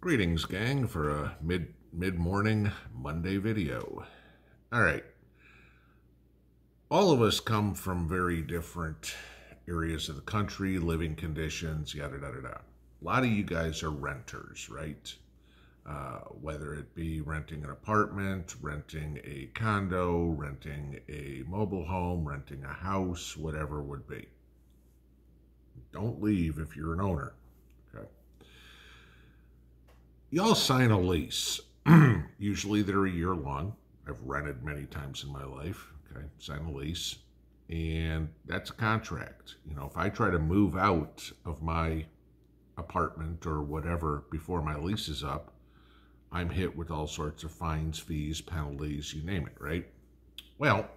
Greetings, gang, for a mid-morning Monday video. All right. All of us come from very different areas of the country, living conditions, yada, yada, yada. A lot of you guys are renters, right? Whether it be renting an apartment, renting a condo, renting a mobile home, renting a house, whatever it would be. Don't leave if you're an owner, okay? Y'all sign a lease. Usually they're a year long. I've rented many times in my life. Okay, sign a lease. And that's a contract. You know, if I try to move out of my apartment or whatever before my lease is up, I'm hit with all sorts of fines, fees, penalties, you name it, right? Well,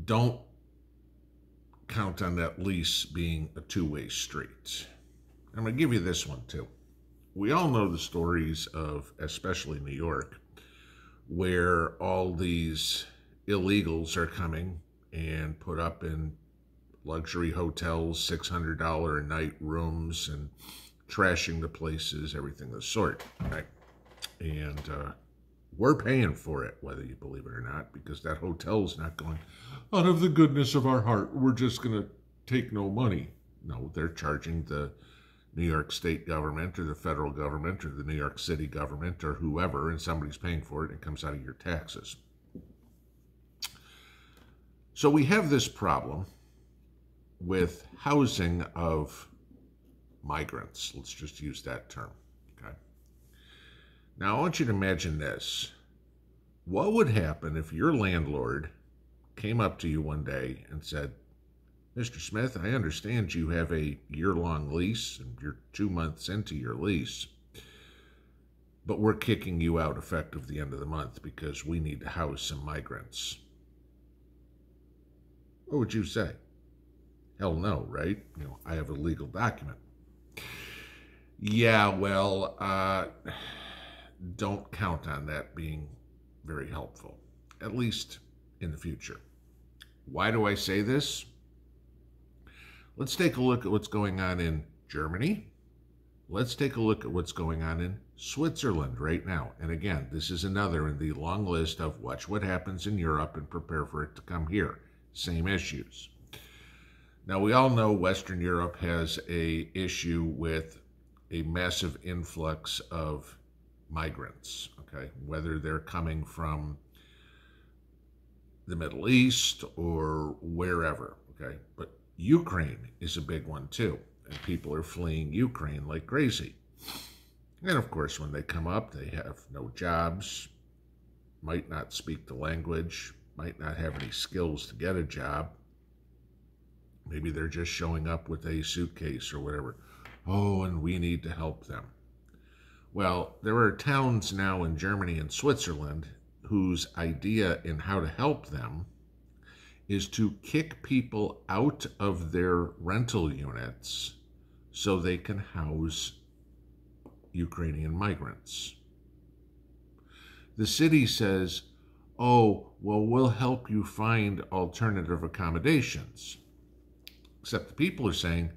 don't count on that lease being a two-way street. I'm going to give you this one too. We all know the stories of, especially New York, where all these illegals are coming and put up in luxury hotels, $600 a night rooms, and trashing the places, everything of the sort, right? And we're paying for it, whether you believe it or not, because that hotel's not going, out of the goodness of our heart, we're just going to take no money. No, they're charging the New York state government or the federal government or the New York City government or whoever, and somebody's paying for it, and it comes out of your taxes. So we have this problem with housing of migrants. Let's just use that term, okay? Now, I want you to imagine this. What would happen if your landlord came up to you one day and said, Mr. Smith, I understand you have a year-long lease and you're 2 months into your lease, but we're kicking you out effective the end of the month because we need to house some migrants. What would you say? Hell no, right? You know, I have a legal document. Yeah, well, don't count on that being very helpful, at least in the future. Why do I say this? Let's take a look at what's going on in Germany. Let's take a look at what's going on in Switzerland right now. And again, this is another in the long list of watch what happens in Europe and prepare for it to come here. Same issues. Now, we all know Western Europe has an issue with a massive influx of migrants, okay? Whether they're coming from the Middle East or wherever, okay? But Ukraine is a big one too, and people are fleeing Ukraine like crazy. And of course, when they come up, they have no jobs, might not speak the language, might not have any skills to get a job. Maybe they're just showing up with a suitcase or whatever. Oh, and we need to help them. Well, there are towns now in Germany and Switzerland whose idea in how to help them is to kick people out of their rental units so they can house Ukrainian migrants. The city says, oh, well, we'll help you find alternative accommodations. Except the people are saying,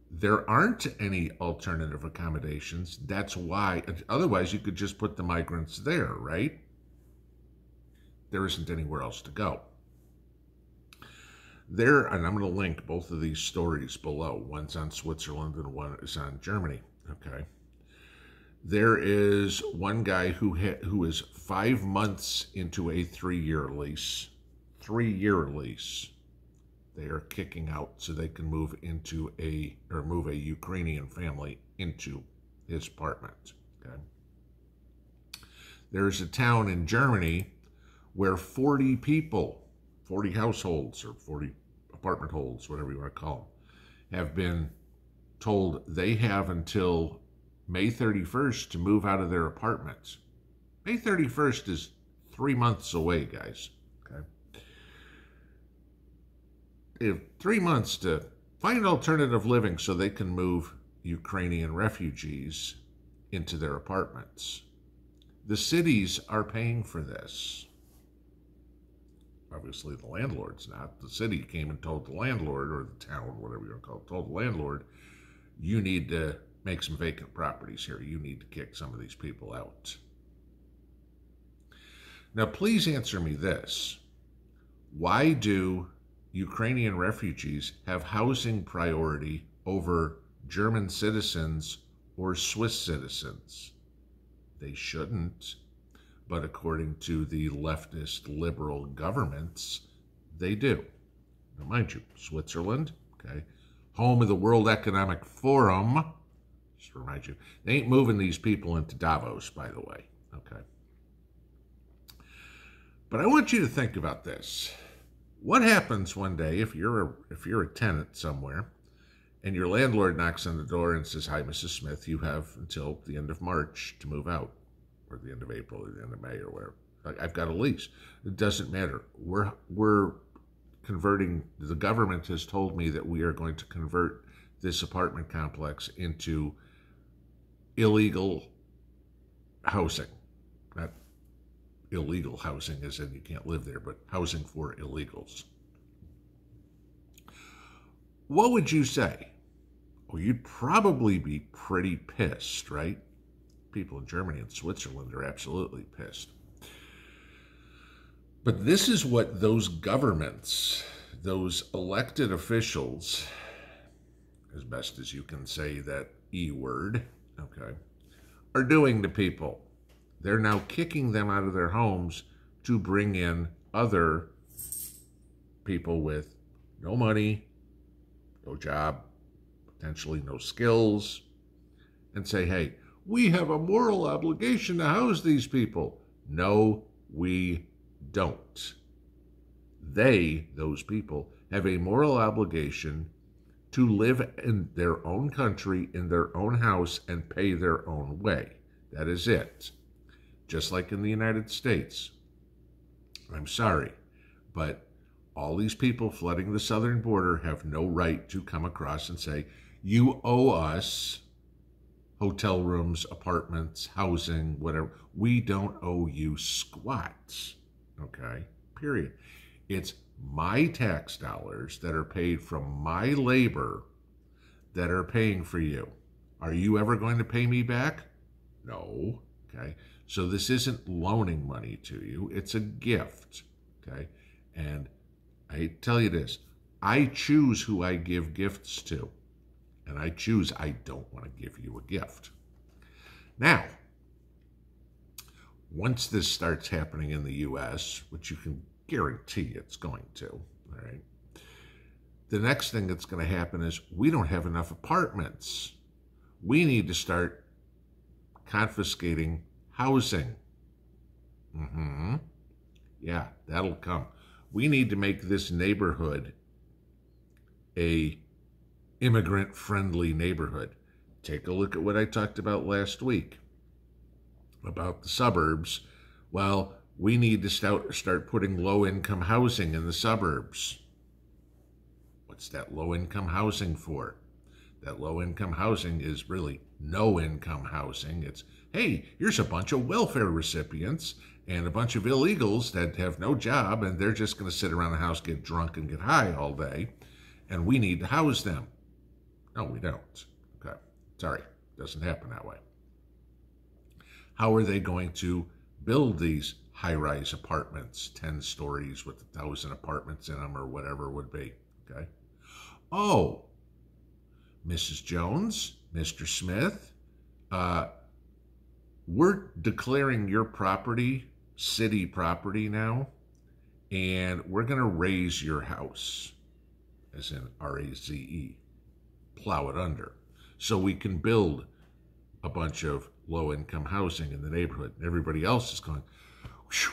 there aren't any alternative accommodations. That's why, otherwise you could just put the migrants there, right? There isn't anywhere else to go. There, and I'm going to link both of these stories below. One's on Switzerland and one is on Germany, okay? There is one guy who is 5 months into a 3-year lease. 3-year lease. They are kicking out so they can move a Ukrainian family into his apartment, okay? There's a town in Germany where 40 people, 40 households or 40 apartment holds, whatever you want to call them, have been told they have until May 31st to move out of their apartments. May 31st is 3 months away, guys. Okay? They have 3 months to find alternative living so they can move Ukrainian refugees into their apartments. The cities are paying for this. Obviously, the landlord's not. The city came and told the landlord, or the town, whatever you want to call it, told the landlord, you need to make some vacant properties here. You need to kick some of these people out. Now, please answer me this. Why do Ukrainian refugees have housing priority over German citizens or Swiss citizens? They shouldn't, but according to the leftist liberal governments, they do. Now, mind you, Switzerland, okay, home of the World Economic Forum, just to remind you, they ain't moving these people into Davos, by the way, okay? But I want you to think about this. What happens one day if you're a tenant somewhere and your landlord knocks on the door and says, "Hi, Mrs. Smith, you have until the end of March to move out," or the end of April or the end of May or whatever. I've got a lease. It doesn't matter. We're converting, the government has told me that we are going to convert this apartment complex into illegal housing. Not illegal housing as in you can't live there, but housing for illegals. What would you say? Well, you'd probably be pretty pissed, right? People in Germany and Switzerland are absolutely pissed. But this is what those governments, those elected officials, as best as you can say that E word, okay, are doing to people. They're now kicking them out of their homes to bring in other people with no money, no job, potentially no skills, and say, "Hey, we have a moral obligation to house these people." No, we don't. They, those people, have a moral obligation to live in their own country, in their own house, and pay their own way. That is it. Just like in the United States. I'm sorry, but all these people flooding the southern border have no right to come across and say, "You owe us hotel rooms, apartments, housing, whatever." We don't owe you squats, okay? Period. It's my tax dollars that are paid from my labor that are paying for you. Are you ever going to pay me back? No, okay? So this isn't loaning money to you. It's a gift, okay? And I tell you this, I choose who I give gifts to. And I choose I don't want to give you a gift. Now, once this starts happening in the U.S., which you can guarantee it's going to, all right, the next thing that's going to happen is we don't have enough apartments. We need to start confiscating housing. Yeah, that'll come. We need to make this neighborhood a immigrant-friendly neighborhood. Take a look at what I talked about last week about the suburbs. Well, we need to start putting low-income housing in the suburbs. What's that low-income housing for? That low-income housing is really no-income housing. It's, hey, here's a bunch of welfare recipients and a bunch of illegals that have no job, and they're just going to sit around the house, get drunk, and get high all day, and we need to house them. No, we don't. Okay, sorry, doesn't happen that way. How are they going to build these high-rise apartments, 10 stories with 1,000 apartments in them or whatever it would be? Okay. Oh, Mrs. Jones, Mr. Smith, we're declaring your property city property now, and we're going to raise your house, as in R-A-Z-E, plow it under, so we can build a bunch of low-income housing in the neighborhood. And everybody else is going, "Whew,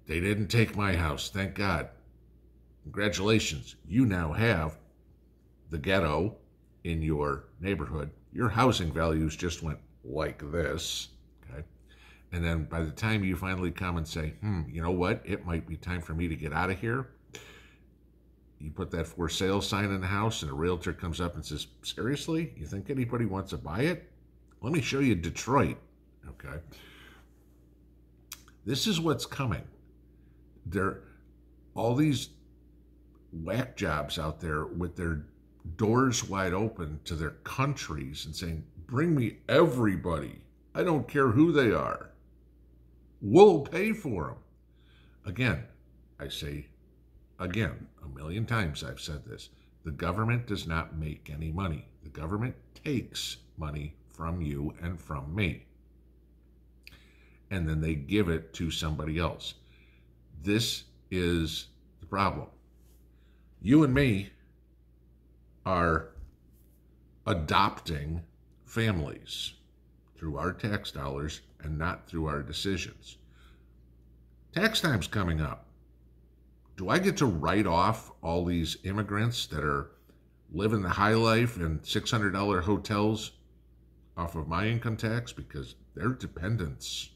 they didn't take my house, thank God. Congratulations, you now have the ghetto in your neighborhood. Your housing values just went like this." Okay. And then by the time you finally come and say, you know what, it might be time for me to get out of here, you put that for sale sign in the house and a realtor comes up and says, "Seriously, you think anybody wants to buy it? Let me show you Detroit." Okay. This is what's coming. There are all these whack jobs out there with their doors wide open to their countries and saying, Bring me everybody. I don't care who they are. We'll pay for them. Again, I say again, a million times I've said this. The government does not make any money. The government takes money from you and from me. And then they give it to somebody else. This is the problem. You and me are adopting families through our tax dollars and not through our decisions. Tax time's coming up. Do I get to write off all these immigrants that are living the high life in $600 hotels off of my income tax because they're dependents?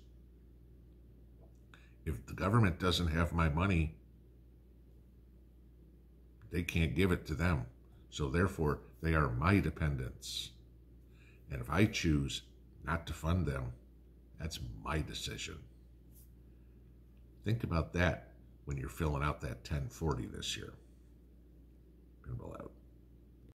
If the government doesn't have my money, they can't give it to them. So therefore, they are my dependents. And if I choose not to fund them, that's my decision. Think about that when you're filling out that 1040 this year. Pinball out.